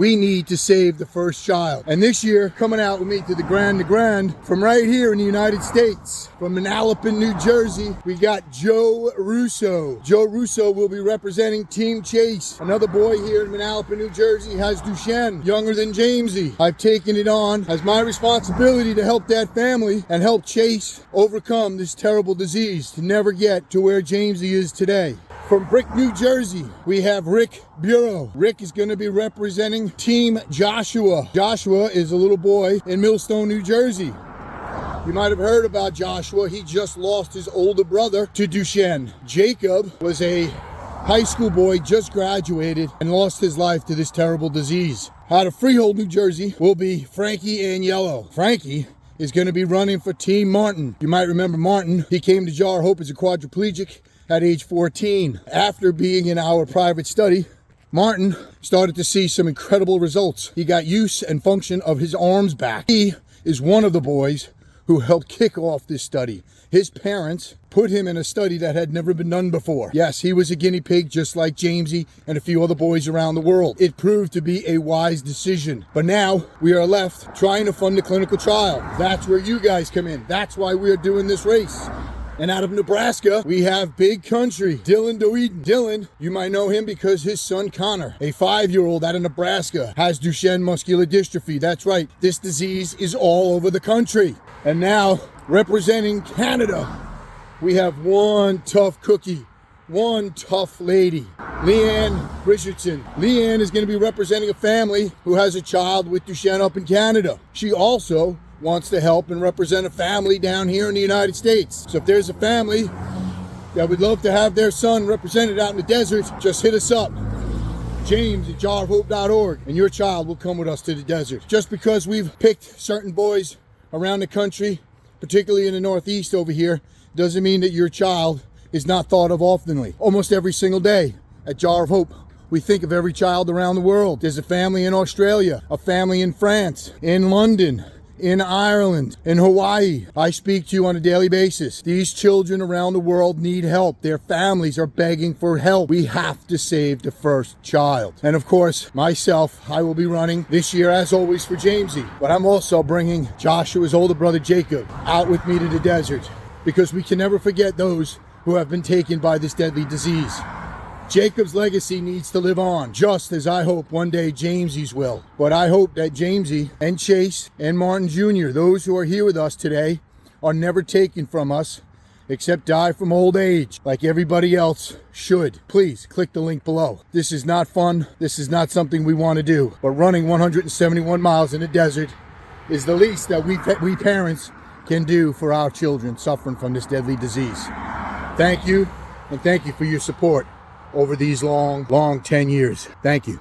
We need to save the first child. And this year, coming out with me to the Grand from right here in the United States, from Manalapan, New Jersey, we got Joe Russo. Joe Russo will be representing Team Chase. Another boy here in Manalapan, New Jersey has Duchenne, younger than Jamesy. I've taken it on as my responsibility to help that family and help Chase overcome this terrible disease to never get to where Jamesy is today. From Brick, New Jersey, we have Rick Bureau. Rick is going to be representing Team Joshua. Joshua is a little boy in Millstone, New Jersey. You might have heard about Joshua. He just lost his older brother to Duchenne. Jacob was a high school boy, just graduated, and lost his life to this terrible disease. Out of Freehold, New Jersey, will be Frankie Agnello. Frankie is going to be running for Team Martin. You might remember Martin. He came to Jar Hope as a quadriplegic at age 14. After being in our private study, Martin started to see some incredible results. He got use and function of his arms back. He is one of the boys who helped kick off this study. His parents put him in a study that had never been done before. Yes, he was a guinea pig just like Jamesy and a few other boys around the world. It proved to be a wise decision. But now we are left trying to fund the clinical trial. That's where you guys come in. That's why we are doing this race. And out of Nebraska, we have big country, Dylan Doeden. Dylan, you might know him because his son Connor, a 5-year-old out of Nebraska, has Duchenne muscular dystrophy. That's right, this disease is all over the country. And now, representing Canada, we have one tough cookie, one tough lady, Leanne Richardson. Leanne is going to be representing a family who has a child with Duchenne up in Canada. She also wants to help and represent a family down here in the United States. So if there's a family that would love to have their son represented out in the desert, just hit us up. James@jarofhope.org, and your child will come with us to the desert. Just because we've picked certain boys around the country, particularly in the Northeast over here, doesn't mean that your child is not thought of oftenly. Almost every single day at Jar of Hope, we think of every child around the world. There's a family in Australia, a family in France, in London, in Ireland, in Hawaii. I speak to you on a daily basis. These children around the world need help. Their families are begging for help. We have to save the first child. And of course, myself, I will be running this year as always for Jamesy, but I'm also bringing Joshua's older brother Jacob out with me to the desert, because we can never forget those who have been taken by this deadly disease. Jacob's legacy needs to live on, just as I hope one day Jamesy's will. But I hope that Jamesy and Chase and Martin Jr., those who are here with us today, are never taken from us except die from old age, like everybody else should. Please click the link below. This is not fun. This is not something we want to do. But running 171 miles in the desert is the least that we parents can do for our children suffering from this deadly disease. Thank you, and thank you for your support over these long 10 years. Thank you.